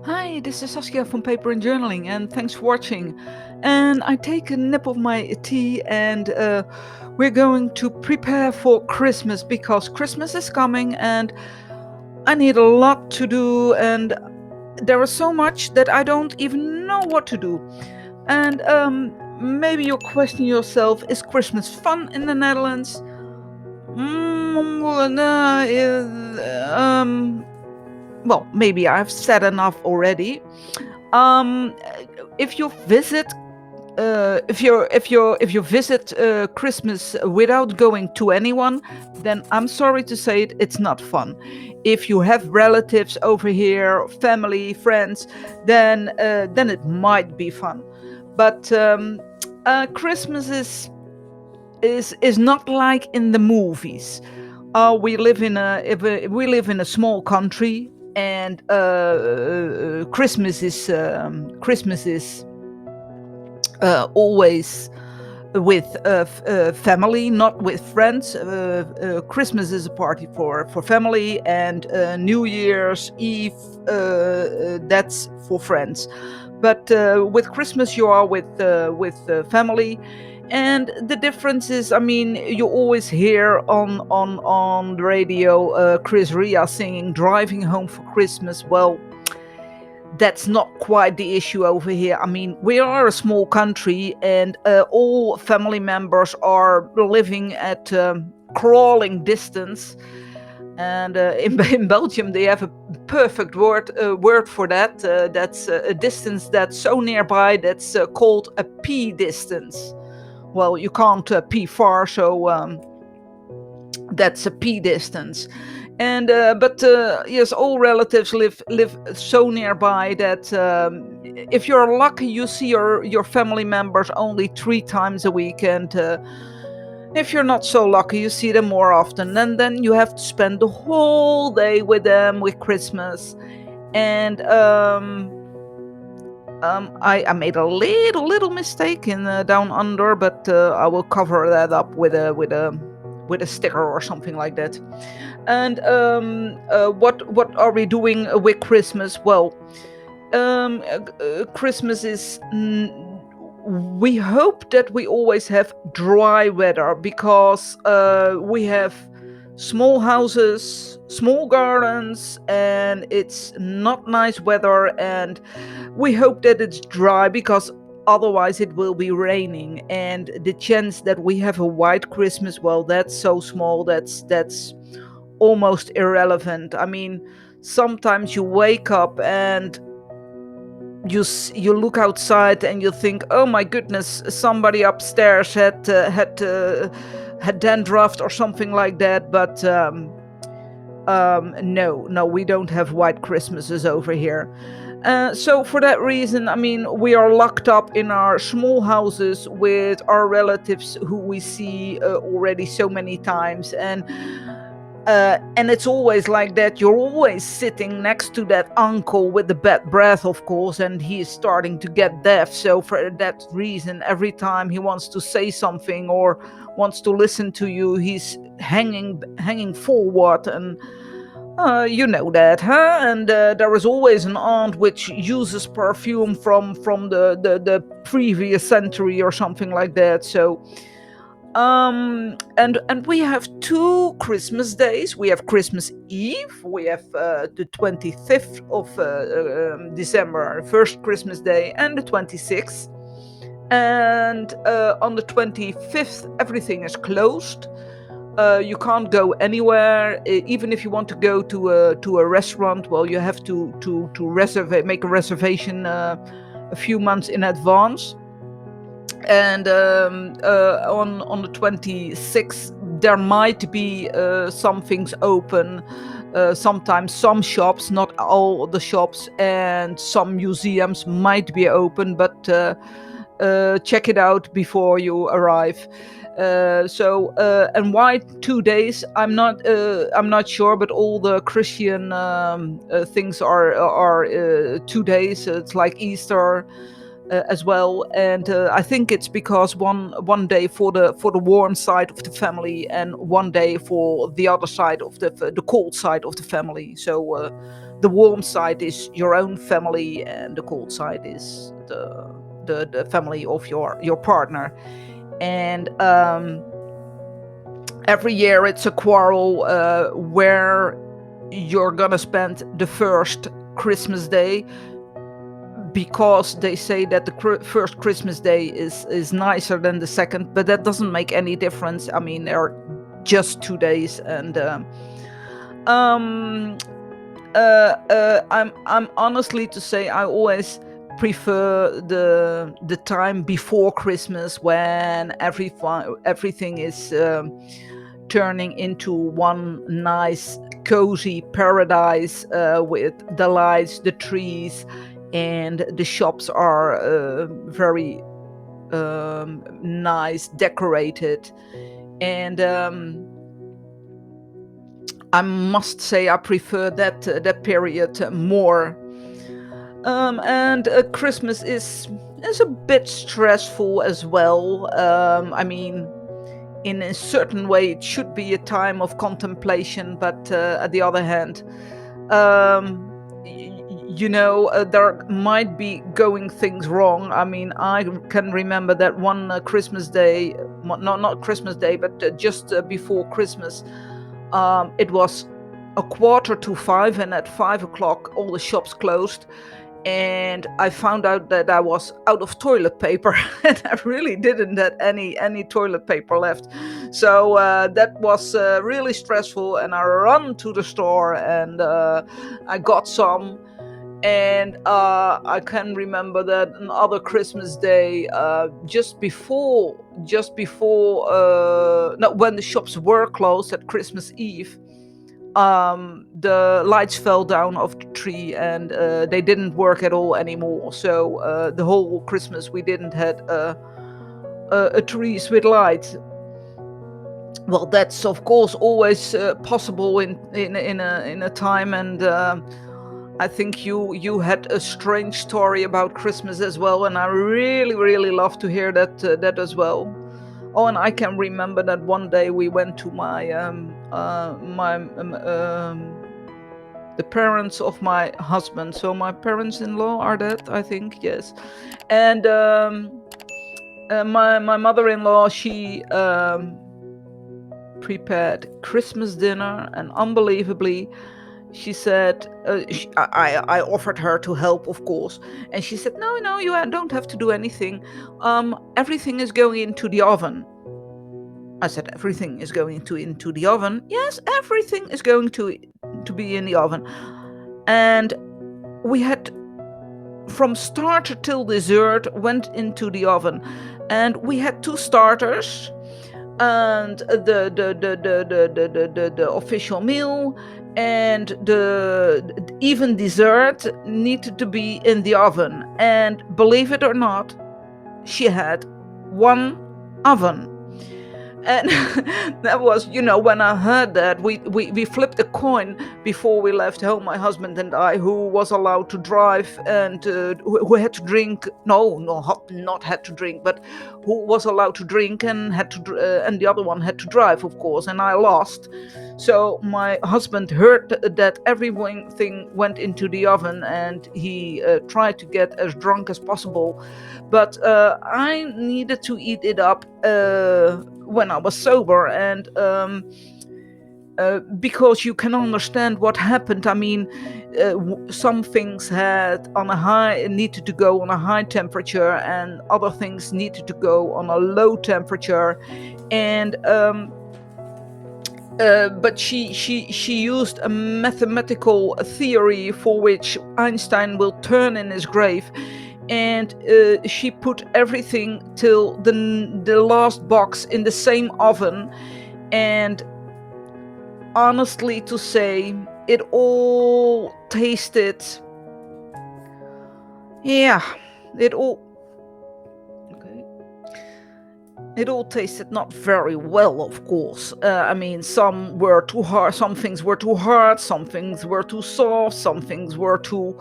Hi, this is Saskia from Paper and Journaling, and thanks for watching. And I take a nip of my tea, and we're going to prepare for Christmas because Christmas is coming, and I need a lot to do, and there is so much that I don't even know what to do. And maybe you're questioning yourself: Is Christmas fun in the Netherlands? Well, well, maybe I've said enough already. Um, if you visit if you visit Christmas without going to anyone, then I'm sorry to say it, it's not fun. If you have relatives over here, family, friends, then it might be fun. But Christmas is not like in the movies. We live in a small country, and Christmas is always with family, not with friends. Christmas is a party for family, and New Year's Eve that's for friends. But with Christmas, you are with family, and the difference is, I mean, you always hear on the radio Chris Ria singing "Driving Home for Christmas." Well, that's not quite the issue over here. I mean, we are a small country, and all family members are living at crawling distance. And in Belgium, they have a perfect word for that. That's a distance that's so nearby that's called a pee distance. Well, you can't pee far, so that's a pee distance. And but yes, all relatives live so nearby that if you're lucky, you see your family members only 3 times a week, and if you're not so lucky, you see them more often. And then you have to spend the whole day with them with Christmas. And I made a little mistake in Down Under, but I will cover that up with a sticker or something like that. And what are we doing with Christmas? Well, Christmas is. We hope that we always have dry weather because we have small houses, small gardens, and it's not nice weather. And we hope that it's dry because otherwise it will be raining. And the chance that we have a white Christmas, well, that's so small. That's almost irrelevant. I mean, sometimes you wake up and you look outside and you think, "Oh my goodness, somebody upstairs had dandruff or something like that." But no, we don't have white Christmases over here. So for that reason, I mean, we are locked up in our small houses with our relatives who we see already so many times. And it's always like that. You're always sitting next to that uncle with the bad breath, of course, and he is starting to get deaf. So for that reason, every time he wants to say something or wants to listen to you, he's hanging forward. And you know that, huh? And there is always an aunt which uses perfume from the previous century or something like that. So and we have 2 Christmas days. We have Christmas Eve. We have the 25th of December, first Christmas day, and the 26th. And on the 25th, everything is closed. You can't go anywhere. Even if you want to go to a restaurant, well, you have to make a reservation a few months in advance. And on the 26th, there might be some things open. Sometimes some shops, not all the shops, and some museums might be open, but check it out before you arrive. And why 2 days? I'm not sure, but all the Christian things are 2 days. It's like Easter as well, and I think it's because one day for the warm side of the family, and one day for the other side of the cold side of the family. So the warm side is your own family, and the cold side is the family of your partner. And every year it's a quarrel where you're gonna spend the first Christmas day, because they say that the first Christmas day is nicer than the second, but that doesn't make any difference. I mean, they're just 2 days, and I'm honestly to say, I always prefer the time before Christmas, when everything is turning into one nice cozy paradise, with the lights, the trees, and the shops are very nice, decorated. And I must say I prefer that period more. And Christmas is a bit stressful as well. I mean, in a certain way, it should be a time of contemplation, but at the other hand, there might be going things wrong. I mean, I can remember that one Christmas day, not Christmas Day, but just before Christmas, it was 4:45, and at 5 o'clock, all the shops closed. And I found out that I was out of toilet paper, and I really didn't have any toilet paper left. So that was really stressful, and I ran to the store, and I got some. And I can remember that another Christmas day, just before no, when the shops were closed at Christmas Eve, the lights fell down off the tree, and they didn't work at all anymore. So the whole Christmas we didn't had a trees with lights. Well, that's of course always possible in a time, and I think you had a strange story about Christmas as well, and I really love to hear that as well. Oh, and I can remember that one day we went to the parents of my husband. So my parents-in-law are that, I think, yes. And my mother-in-law, she prepared Christmas dinner, and unbelievably, she said, I offered her to help, of course, and she said, no, you don't have to do anything. Everything is going into the oven. I said, everything is going into the oven? Yes, everything is going to be in the oven. And we had, from starter till dessert, went into the oven, and we had 2 starters, and the official meal, and the even dessert needed to be in the oven. And believe it or not, she had 1 oven. And that was, when I heard that, we flipped a coin before we left home, my husband and I, who was allowed to drive, and who had to drink. Not had to drink, but who was allowed to drink and had to, and the other one had to drive, of course. And I lost. So my husband heard that everything went into the oven, and he tried to get as drunk as possible. But I needed to eat it up when I was sober, and because you can understand what happened. I mean, some things needed to go on a high temperature, and other things needed to go on a low temperature, and but she used a mathematical theory for which Einstein will turn in his grave. And she put everything till the last box in the same oven. And honestly to say, it all tasted... Yeah, it all tasted not very well, of course. I mean, some were too hard, some things were too hard, some things were too soft, some things were too...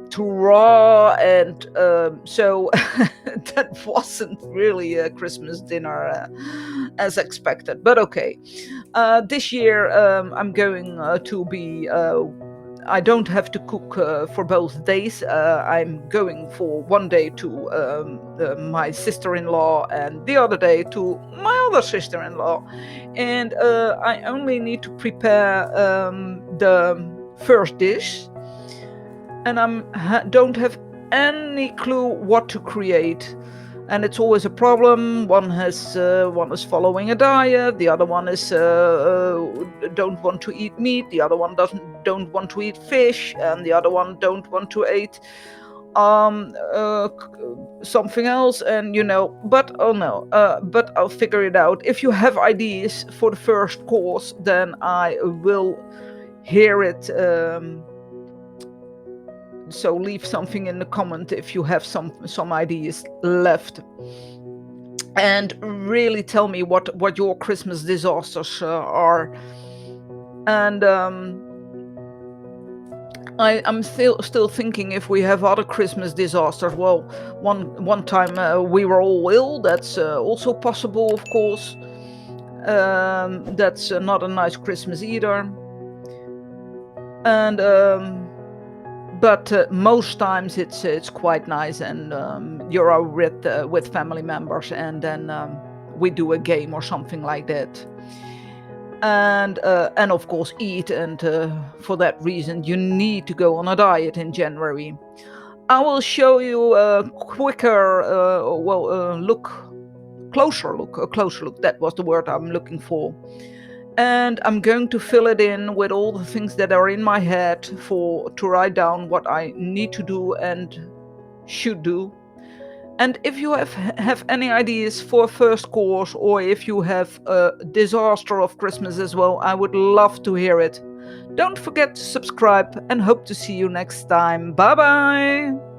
too raw, and so that wasn't really a Christmas dinner as expected. But okay, this year I'm going to be. I don't have to cook for both days. I'm going for one day to my sister-in-law and the other day to my other sister-in-law, and I only need to prepare the first dish, and don't have any clue what to create. And it's always a problem. One is following a diet, the other one is don't want to eat meat, the other one don't want to eat fish, and the other one don't want to eat something else. And but oh no, but I'll figure it out. If you have ideas for the first course, then I will hear it. So leave something in the comment if you have some ideas left, and really tell me what your Christmas disasters are. And I'm still thinking if we have other Christmas disasters. Well, one time we were all ill. That's also possible, of course. That's not a nice Christmas either. And but most times it's quite nice, and you're out with family members, and then we do a game or something like that, and of course eat. And for that reason, you need to go on a diet in January. I will show you a quicker, closer look. That was the word I'm looking for. And I'm going to fill it in with all the things that are in my head to write down what I need to do and should do. And if you have any ideas for a first course, or if you have a disaster of Christmas as well, I would love to hear it. Don't forget to subscribe, and hope to see you next time. Bye bye!